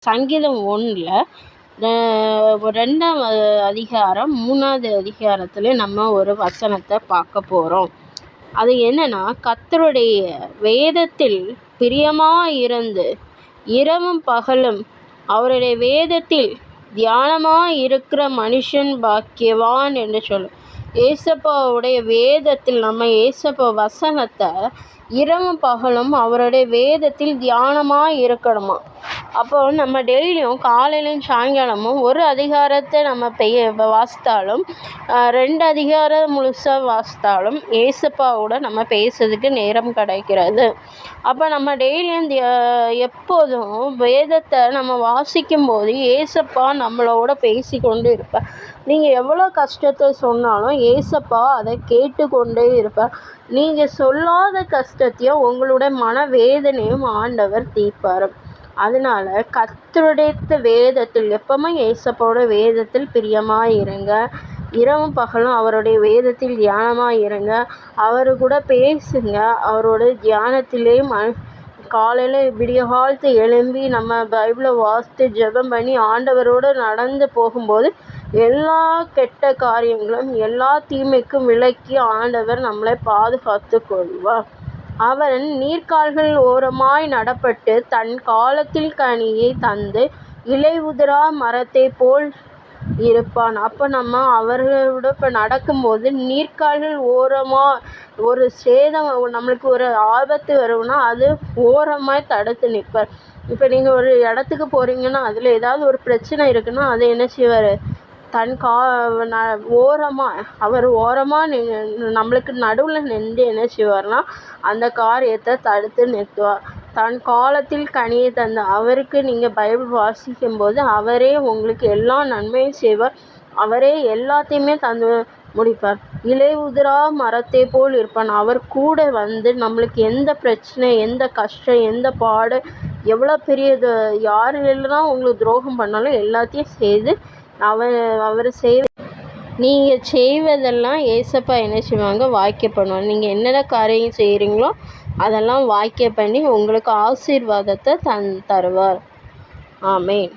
சங்கீதம் 1ல் 2ஆம் அதிகாரம் 3வது அதிகாரத்தில் நம்ம ஒரு வசனத்தை பார்க்க போகிறோம். அது என்னன்னா, கர்த்தருடைய வேதத்தில் பிரியமாயிருந்து இரவும் பகலும் அவருடைய வேதத்தில் தியானமாயிருக்கிற மனுஷன் பாக்கியவான் என்று சொல்லும். ஏசப்பாவுடைய வேதத்தில் நம்ம ஏசப்பா வசனத்தை இரவும் பகலும் அவருடைய வேதத்தில் தியானமாக இருக்கணுமா. அப்போ நம்ம டெய்லியும் காலையிலையும் சாயங்காலமும் ஒரு அதிகாரத்தை நம்ம வாசித்தாலும் 2 அதிகாரம் முழுசாக வாசித்தாலும் ஏசப்பாவோட நம்ம பேசுறதுக்கு நேரம் கிடைக்கிறது. அப்போ நம்ம டெய்லியும் எப்போதும் வேதத்தை நம்ம வாசிக்கும் போது ஏசப்பா நம்மளோட பேசி கொண்டு இருப்பார். நீங்கள் எவ்வளோ கஷ்டத்தை சொன்னாலும் ஏசப்பா அதை கேட்டுக்கொண்டே இருப்பார். நீங்கள் சொல்லாத கஷ்டத்தையும் உங்களுடைய மனவேதனையும் ஆண்டவர் தீர்ப்பார். அதனால கர்த்தருடைய வேதத்தில் எப்பவுமே ஏசப்பாவோட வேதத்தில் பிரியமாயிருங்க. இரவும் பகலும் அவருடைய வேதத்தில் தியானமாயிருங்க. அவரு கூட பேசுங்க. அவரோட தியானத்திலே காலையில் விடிய காலத்து எழும்பி நம்ம பைபிளை வாசித்து ஜெபம் பண்ணி ஆண்டவரோடு நடந்து போகும்போது எல்லா கெட்ட காரியங்களும் எல்லா தீமைக்கும் விலக்கி ஆண்டவர் நம்மளை பாதுகாத்து கொள்வார். அவன் நீர்க்கால்கள் ஓரமாய் நடப்பட்டு தன் காலத்தில் கனியை தந்து இலை உதிரா மரத்தை போல் இருப்பான். அப்போ நம்ம அவர்களோட இப்போ நடக்கும்போது நீர்க்கால்கள் ஓரமாக ஒரு சேதம் நம்மளுக்கு ஒரு ஆபத்து வரும்னா அது ஓரமாய் தடுத்து நிற்பார். இப்போ நீங்கள் ஒரு இடத்துக்கு போகிறீங்கன்னா அதில் ஏதாவது ஒரு பிரச்சனை இருக்குன்னா அதை என்ன செய்வார், தன் ஓரமாக நம்மளுக்கு நடுவில் நின்று என்ன செய்வார்னா அந்த காரியத்தை தடுத்து நிறுத்துவார். தன் காலத்தில் கனியை தந்த அவருக்கு நீங்கள் பைபிள் வாசிக்கும் போது அவரே உங்களுக்கு எல்லா நன்மையும் செய்வார். அவரே எல்லாத்தையுமே தந்து முடிப்பார். இலை உதிரா மரத்தை போல் இருப்பான். அவர் கூட வந்து நம்மளுக்கு எந்த பிரச்சனை, எந்த கஷ்டம், எந்த பாடு, எவ்வளோ பெரியது, யார் எல்லாம் உங்களுக்கு துரோகம் பண்ணாலும் எல்லாத்தையும் செய்து அவர் நீங்கள் செய்வதெல்லாம் ஏசப்பா என்ன செய்வாங்க, வாய்க்க பண்ணுவாங்க. நீங்கள் என்னென்ன காரியம் செய்கிறீங்களோ அதெல்லாம் வாய்க்க பண்ணி உங்களுக்கு ஆசீர்வாதத்தை தருவார். ஆமென்.